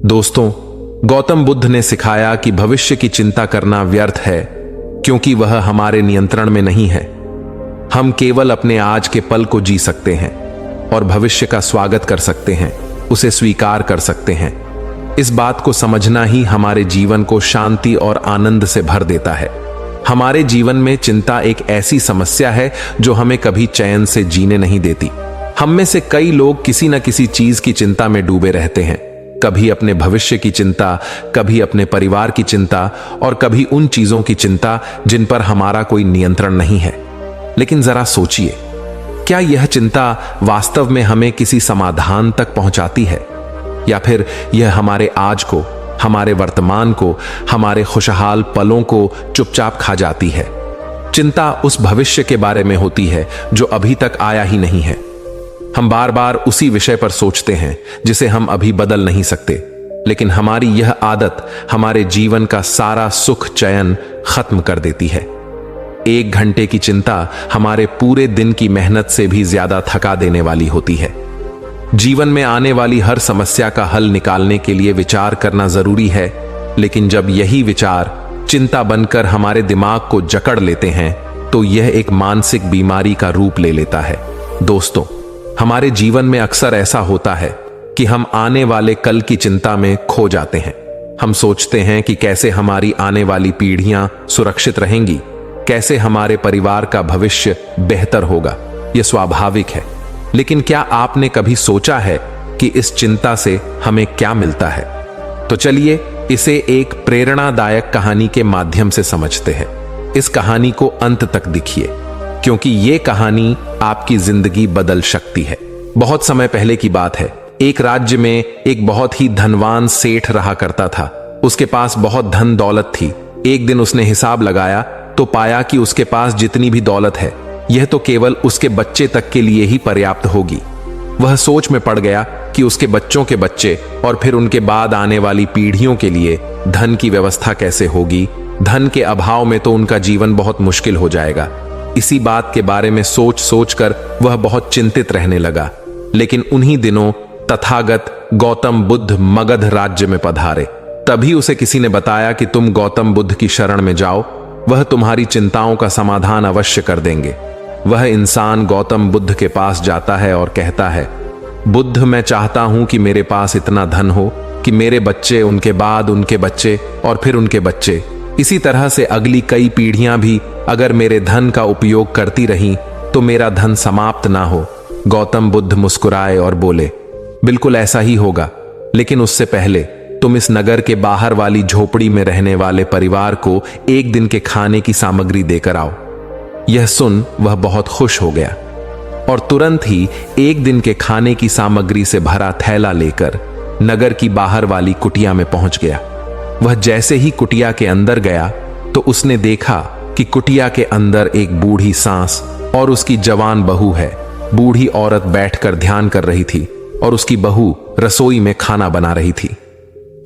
दोस्तों, गौतम बुद्ध ने सिखाया कि भविष्य की चिंता करना व्यर्थ है, क्योंकि वह हमारे नियंत्रण में नहीं है। हम केवल अपने आज के पल को जी सकते हैं और भविष्य का स्वागत कर सकते हैं, उसे स्वीकार कर सकते हैं। इस बात को समझना ही हमारे जीवन को शांति और आनंद से भर देता है। हमारे जीवन में चिंता एक ऐसी समस्या है जो हमें कभी चैन से जीने नहीं देती। हम में से कई लोग किसी न किसी चीज की चिंता में डूबे रहते हैं, कभी अपने भविष्य की चिंता, कभी अपने परिवार की चिंता और कभी उन चीजों की चिंता जिन पर हमारा कोई नियंत्रण नहीं है। लेकिन जरा सोचिए, क्या यह चिंता वास्तव में हमें किसी समाधान तक पहुंचाती है, या फिर यह हमारे आज को, हमारे वर्तमान को, हमारे खुशहाल पलों को चुपचाप खा जाती है? चिंता उस भविष्य के बारे में होती है जो अभी तक आया ही नहीं है। हम बार बार उसी विषय पर सोचते हैं जिसे हम अभी बदल नहीं सकते, लेकिन हमारी यह आदत हमारे जीवन का सारा सुख चैन खत्म कर देती है। 1 घंटे की चिंता हमारे पूरे दिन की मेहनत से भी ज्यादा थका देने वाली होती है। जीवन में आने वाली हर समस्या का हल निकालने के लिए विचार करना जरूरी है, लेकिन जब यही विचार चिंता बनकर हमारे दिमाग को जकड़ लेते हैं तो यह एक मानसिक बीमारी का रूप ले लेता है। दोस्तों, हमारे जीवन में अक्सर ऐसा होता है कि हम आने वाले कल की चिंता में खो जाते हैं। हम सोचते हैं कि कैसे हमारी आने वाली पीढ़ियां सुरक्षित रहेंगी, कैसे हमारे परिवार का भविष्य बेहतर होगा। यह स्वाभाविक है, लेकिन क्या आपने कभी सोचा है कि इस चिंता से हमें क्या मिलता है? तो चलिए इसे एक प्रेरणादायक कहानी के माध्यम से समझते हैं। इस कहानी को अंत तक देखिए, क्योंकि यह कहानी आपकी जिंदगी बदल सकती है। बहुत समय पहले की बात है। एक राज्य में एक बहुत ही धनवान सेठ रहा करता था। उसके पास बहुत धन दौलत थी। एक दिन उसने हिसाब लगाया तो पाया कि उसके पास जितनी भी दौलत है, यह तो केवल उसके बच्चे तक के लिए ही पर्याप्त होगी। वह सोच में पड़ गया कि उसके बच्चों के बच्चे और फिर उनके बाद आने वाली पीढ़ियों के लिए धन की व्यवस्था कैसे होगी। धन के अभाव में तो उनका जीवन बहुत मुश्किल हो जाएगा। इसी बात के बारे में सोच सोचकर वह बहुत चिंतित रहने लगा। लेकिन उन्हीं दिनों तथागत गौतम बुद्ध मगध राज्य में पधारे। तभी उसे किसी ने बताया कि तुम गौतम बुद्ध की शरण में जाओ, वह तुम्हारी चिंताओं का समाधान अवश्य कर देंगे। वह इंसान गौतम बुद्ध के पास जाता है और कहता है, बुद्ध, मैं चाहता हूं कि मेरे पास इतना धन हो कि मेरे बच्चे, उनके बाद उनके बच्चे और फिर उनके बच्चे, इसी तरह से अगली कई पीढ़ियां भी अगर मेरे धन का उपयोग करती रहीं तो मेरा धन समाप्त ना हो। गौतम बुद्ध मुस्कुराए और बोले, बिल्कुल ऐसा ही होगा, लेकिन उससे पहले तुम इस नगर के बाहर वाली झोपड़ी में रहने वाले परिवार को 1 दिन के खाने की सामग्री देकर आओ। यह सुन वह बहुत खुश हो गया और तुरंत ही 1 दिन के खाने की सामग्री से भरा थैला लेकर नगर की बाहर वाली कुटिया में पहुंच गया। वह जैसे ही कुटिया के अंदर गया तो उसने देखा कि कुटिया के अंदर एक बूढ़ी सांस और उसकी जवान बहू है। बूढ़ी औरत बैठकर ध्यान कर रही थी और उसकी बहू रसोई में खाना बना रही थी।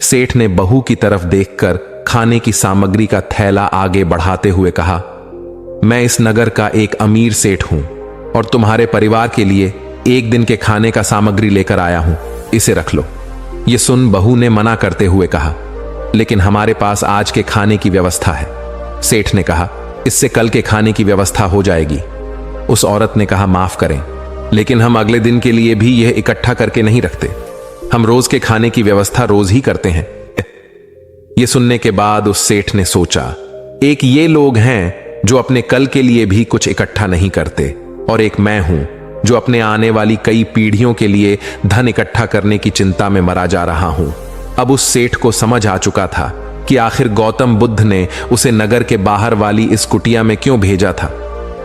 सेठ ने बहू की तरफ देखकर खाने की सामग्री का थैला आगे बढ़ाते हुए कहा, मैं इस नगर का एक अमीर सेठ हूं और तुम्हारे परिवार के लिए 1 दिन के खाने का सामग्री लेकर आया हूं, इसे रख लो। यह सुन बहू ने मना करते हुए कहा, लेकिन हमारे पास आज के खाने की व्यवस्था है। सेठ ने कहा, इससे कल के खाने की व्यवस्था हो जाएगी। उस औरत ने कहा, माफ करें, लेकिन हम अगले दिन के लिए भी यह इकट्ठा करके नहीं रखते। हम रोज के खाने की व्यवस्था रोज ही करते हैं। यह सुनने के बाद उस सेठ ने सोचा, एक ये लोग हैं जो अपने कल के लिए भी कुछ इकट्ठा नहीं करते, और एक मैं हूं जो अपने आने वाली कई पीढ़ियों के लिए धन इकट्ठा करने की चिंता में मरा जा रहा हूं। अब उस सेठ को समझ आ चुका था कि आखिर गौतम बुद्ध ने उसे नगर के बाहर वाली इस कुटिया में क्यों भेजा था।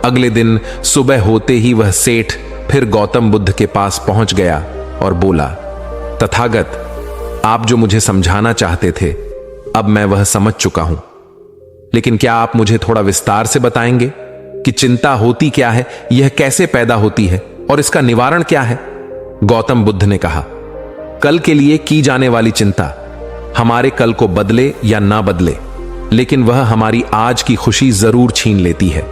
अगले दिन सुबह होते ही वह सेठ फिर गौतम बुद्ध के पास पहुंच गया और बोला, तथागत, आप जो मुझे समझाना चाहते थे, अब मैं वह समझ चुका हूं, लेकिन क्या आप मुझे थोड़ा विस्तार से बताएंगे कि चिंता होती क्या है, यह कैसे पैदा होती है और इसका निवारण क्या है? गौतम बुद्ध ने कहा, कल के लिए की जाने वाली चिंता हमारे कल को बदले या ना बदले, लेकिन वह हमारी आज की खुशी जरूर छीन लेती है।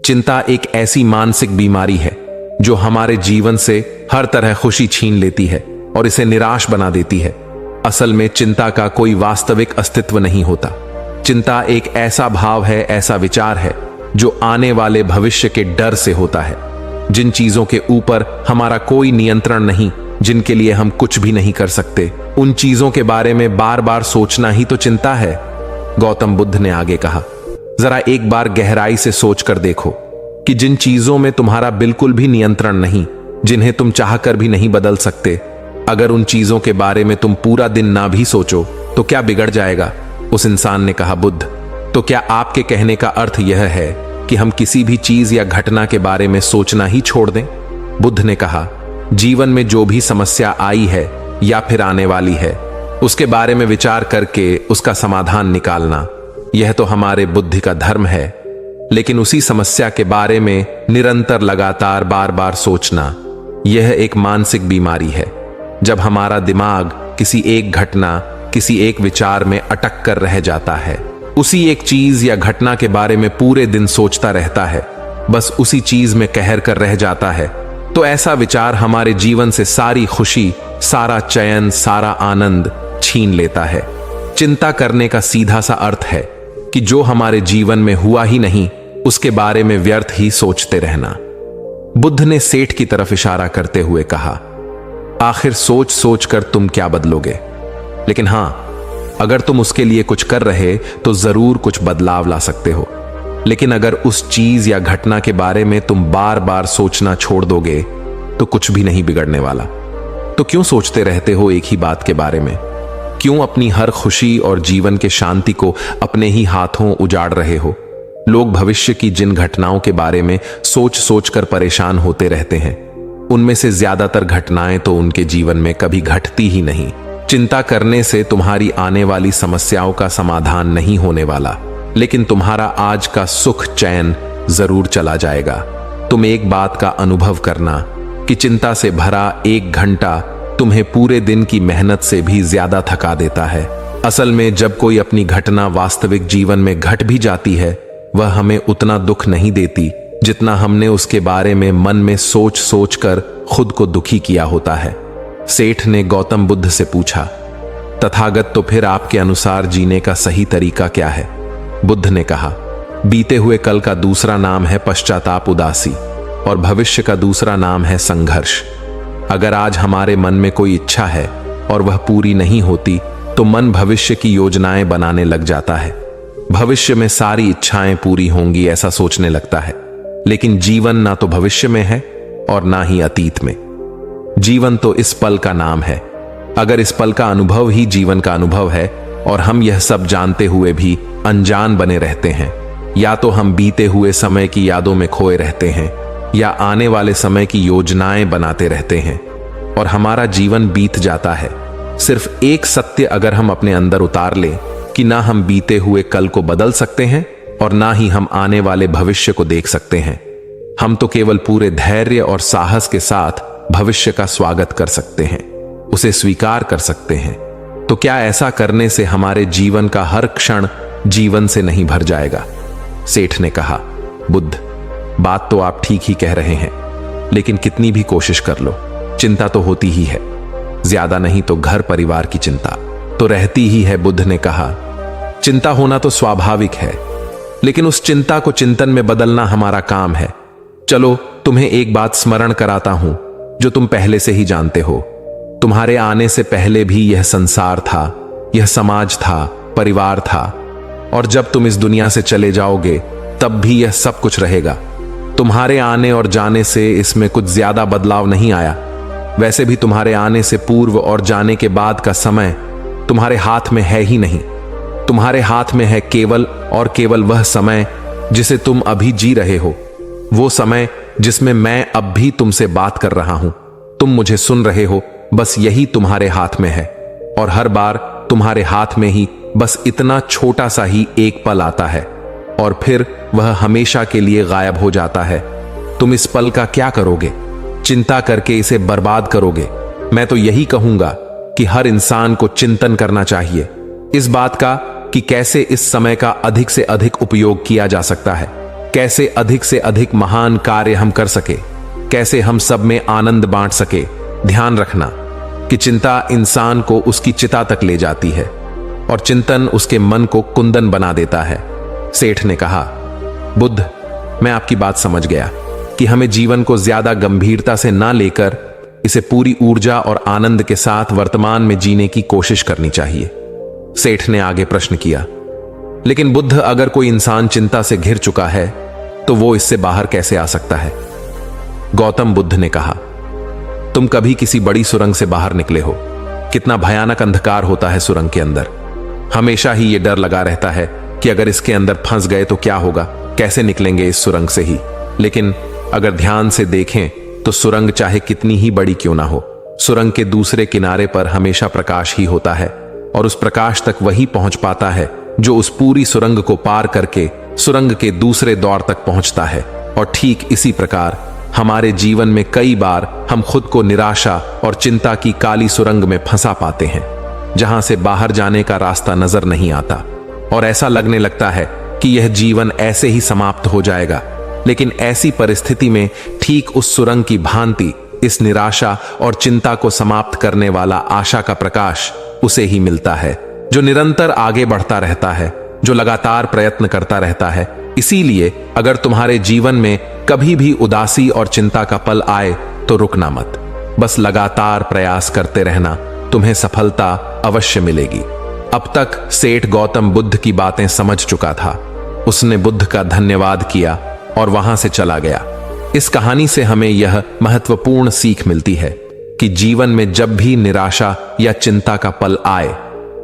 चिंता एक ऐसी मानसिक बीमारी है जो हमारे जीवन से हर तरह खुशी छीन लेती है और इसे निराश बना देती है। असल में चिंता का कोई वास्तविक अस्तित्व नहीं होता। चिंता एक ऐसा भाव है, ऐसा विचार है जो आने वाले भविष्य के डर से होता है। जिन चीजों के ऊपर हमारा कोई नियंत्रण नहीं, जिनके लिए हम कुछ भी नहीं कर सकते, उन चीजों के बारे में बार बार सोचना ही तो चिंता है। गौतम बुद्ध ने आगे कहा, जरा एक बार गहराई से सोचकर देखो कि जिन चीजों में तुम्हारा बिल्कुल भी नियंत्रण नहीं, जिन्हें तुम चाहकर भी नहीं बदल सकते, अगर उन चीजों के बारे में तुम पूरा दिन ना भी सोचो तो क्या बिगड़ जाएगा? उस इंसान ने कहा, बुद्ध, तो क्या आपके कहने का अर्थ यह है कि हम किसी भी चीज या घटना के बारे में सोचना ही छोड़ दें? बुद्ध ने कहा, जीवन में जो भी समस्या आई है या फिर आने वाली है, उसके बारे में विचार करके उसका समाधान निकालना, यह तो हमारे बुद्धि का धर्म है। लेकिन उसी समस्या के बारे में निरंतर लगातार बार बार सोचना, यह एक मानसिक बीमारी है। जब हमारा दिमाग किसी एक घटना, किसी एक विचार में अटक कर रह जाता है, उसी एक चीज या घटना के बारे में पूरे दिन सोचता रहता है, बस उसी चीज में कहर कर रह जाता है, तो ऐसा विचार हमारे जीवन से सारी खुशी, सारा चयन, सारा आनंद छीन लेता है। चिंता करने का सीधा सा अर्थ है कि जो हमारे जीवन में हुआ ही नहीं, उसके बारे में व्यर्थ ही सोचते रहना। बुद्ध ने सेठ की तरफ इशारा करते हुए कहा, आखिर सोच सोच कर तुम क्या बदलोगे? लेकिन हां, अगर तुम उसके लिए कुछ कर रहे तो जरूर कुछ बदलाव ला सकते हो। लेकिन अगर उस चीज या घटना के बारे में तुम बार बार सोचना छोड़ दोगे तो कुछ भी नहीं बिगड़ने वाला। तो क्यों सोचते रहते हो एक ही बात के बारे में? क्यों अपनी हर खुशी और जीवन के शांति को अपने ही हाथों उजाड़ रहे हो? लोग भविष्य की जिन घटनाओं के बारे में सोच सोच कर परेशान होते रहते हैं, उनमें से ज्यादातर घटनाएं तो उनके जीवन में कभी घटती ही नहीं। चिंता करने से तुम्हारी आने वाली समस्याओं का समाधान नहीं होने वाला, लेकिन तुम्हारा आज का सुख चैन जरूर चला जाएगा। तुम एक बात का अनुभव करना कि चिंता से भरा एक घंटा तुम्हें पूरे दिन की मेहनत से भी ज्यादा थका देता है। असल में जब कोई अपनी घटना वास्तविक जीवन में घट भी जाती है, वह हमें उतना दुख नहीं देती जितना हमने उसके बारे में मन में सोच सोच कर खुद को दुखी किया होता है। सेठ ने गौतम बुद्ध से पूछा, तथागत, तो फिर आपके अनुसार जीने का सही तरीका क्या है? बुद्ध ने कहा, बीते हुए कल का दूसरा नाम है पश्चाताप, उदासी, और भविष्य का दूसरा नाम है संघर्ष। अगर आज हमारे मन में कोई इच्छा है और वह पूरी नहीं होती, तो मन भविष्य की योजनाएं बनाने लग जाता है। भविष्य में सारी इच्छाएं पूरी होंगी ऐसा सोचने लगता है। लेकिन जीवन ना तो भविष्य में है और ना ही अतीत में। जीवन तो इस पल का नाम है। अगर इस पल का अनुभव ही जीवन का अनुभव है और हम यह सब जानते हुए भी अनजान बने रहते हैं, या तो हम बीते हुए समय की यादों में खोए रहते हैं या आने वाले समय की योजनाएं बनाते रहते हैं और हमारा जीवन बीत जाता है। सिर्फ एक सत्य अगर हम अपने अंदर उतार लें कि ना हम बीते हुए कल को बदल सकते हैं और ना ही हम आने वाले भविष्य को देख सकते हैं, हम तो केवल पूरे धैर्य और साहस के साथ भविष्य का स्वागत कर सकते हैं, उसे स्वीकार कर सकते हैं। तो क्या ऐसा करने से हमारे जीवन का हर क्षण जीवन से नहीं भर जाएगा? सेठ ने कहा, बुद्ध, बात तो आप ठीक ही कह रहे हैं, लेकिन कितनी भी कोशिश कर लो, चिंता तो होती ही है। ज्यादा नहीं तो घर परिवार की चिंता तो रहती ही है। बुद्ध ने कहा, चिंता होना तो स्वाभाविक है, लेकिन उस चिंता को चिंतन में बदलना हमारा काम है। चलो तुम्हें एक बात स्मरण कराता हूं जो तुम पहले से ही जानते हो। तुम्हारे आने से पहले भी यह संसार था, यह समाज था, परिवार था, और जब तुम इस दुनिया से चले जाओगे तब भी यह सब कुछ रहेगा। तुम्हारे आने और जाने से इसमें कुछ ज्यादा बदलाव नहीं आया। वैसे भी तुम्हारे आने से पूर्व और जाने के बाद का समय तुम्हारे हाथ में है ही नहीं। तुम्हारे हाथ में है केवल और केवल वह समय जिसे तुम अभी जी रहे हो, वो समय जिसमें मैं अब भी तुमसे बात कर रहा हूं, तुम मुझे सुन रहे हो, बस यही तुम्हारे हाथ में है। और हर बार तुम्हारे हाथ में ही बस इतना छोटा सा ही एक पल आता है और फिर वह हमेशा के लिए गायब हो जाता है। तुम इस पल का क्या करोगे? चिंता करके इसे बर्बाद करोगे? मैं तो यही कहूंगा कि हर इंसान को चिंतन करना चाहिए इस बात का कि कैसे इस समय का अधिक से अधिक उपयोग किया जा सकता है, कैसे अधिक से अधिक महान कार्य हम कर सके, कैसे हम सब में आनंद बांट सके। ध्यान रखना, कि चिंता इंसान को उसकी चिता तक ले जाती है और चिंतन उसके मन को कुंदन बना देता है। सेठ ने कहा, बुद्ध, मैं आपकी बात समझ गया कि हमें जीवन को ज्यादा गंभीरता से ना लेकर इसे पूरी ऊर्जा और आनंद के साथ वर्तमान में जीने की कोशिश करनी चाहिए। सेठ ने आगे प्रश्न किया, लेकिन बुद्ध, अगर कोई इंसान चिंता से घिर चुका है तो वो इससे बाहर कैसे आ सकता है? गौतम बुद्ध ने कहा, तुम कभी किसी बड़ी सुरंग से बाहर निकले हो? कितना भयानक अंधकार होता है सुरंग के अंदर। हमेशा ही यह डर लगा रहता है कि अगर इसके अंदर फंस गए तो क्या होगा, कैसे निकलेंगे इस सुरंग से ही। लेकिन अगर ध्यान से देखें तो सुरंग चाहे कितनी ही बड़ी क्यों ना हो, सुरंग के दूसरे किनारे पर हमेशा प्रकाश ही होता है और उस प्रकाश तक वही पहुंच पाता है जो उस पूरी सुरंग को पार करके सुरंग के दूसरे दौर तक पहुंचता है। और ठीक इसी प्रकार हमारे जीवन में कई बार हम खुद को निराशा और चिंता की काली सुरंग में फंसा पाते हैं, जहां से बाहर जाने का रास्ता नजर नहीं आता और ऐसा लगने लगता है कि यह जीवन ऐसे ही समाप्त हो जाएगा। लेकिन ऐसी परिस्थिति में ठीक उस सुरंग की भांति इस निराशा और चिंता को समाप्त करने वाला आशा का प्रकाश उसे ही मिलता है, जो निरंतर आगे बढ़ता रहता है, जो लगातार प्रयत्न करता रहता है। इसीलिए अगर तुम्हारे जीवन में कभी भी उदासी और चिंता का पल आए तो रुकना मत, बस लगातार प्रयास करते रहना, तुम्हें सफलता अवश्य मिलेगी। अब तक सेठ गौतम बुद्ध की बातें समझ चुका था। उसने बुद्ध का धन्यवाद किया और वहां से चला गया। इस कहानी से हमें यह महत्वपूर्ण सीख मिलती है कि जीवन में जब भी निराशा या चिंता का पल आए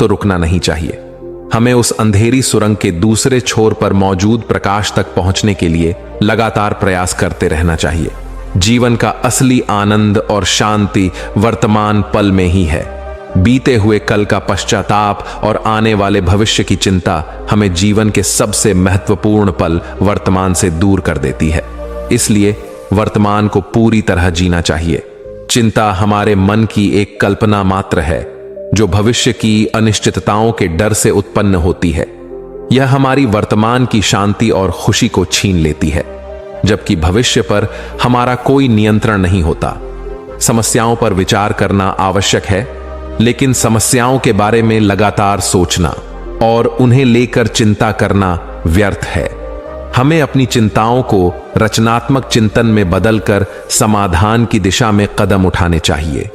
तो रुकना नहीं चाहिए। हमें उस अंधेरी सुरंग के दूसरे छोर पर मौजूद प्रकाश तक पहुंचने के लिए लगातार प्रयास करते रहना चाहिए। जीवन का असली आनंद और शांति वर्तमान पल में ही है। बीते हुए कल का पश्चाताप और आने वाले भविष्य की चिंता हमें जीवन के सबसे महत्वपूर्ण पल वर्तमान से दूर कर देती है। इसलिए वर्तमान को पूरी तरह जीना चाहिए। चिंता हमारे मन की एक कल्पना मात्र है जो भविष्य की अनिश्चितताओं के डर से उत्पन्न होती है। यह हमारी वर्तमान की शांति और खुशी को छीन लेती है, जबकि भविष्य पर हमारा कोई नियंत्रण नहीं होता। समस्याओं पर विचार करना आवश्यक है, लेकिन समस्याओं के बारे में लगातार सोचना और उन्हें लेकर चिंता करना व्यर्थ है। हमें अपनी चिंताओं को रचनात्मक चिंतन में बदलकर समाधान की दिशा में कदम उठाने चाहिए।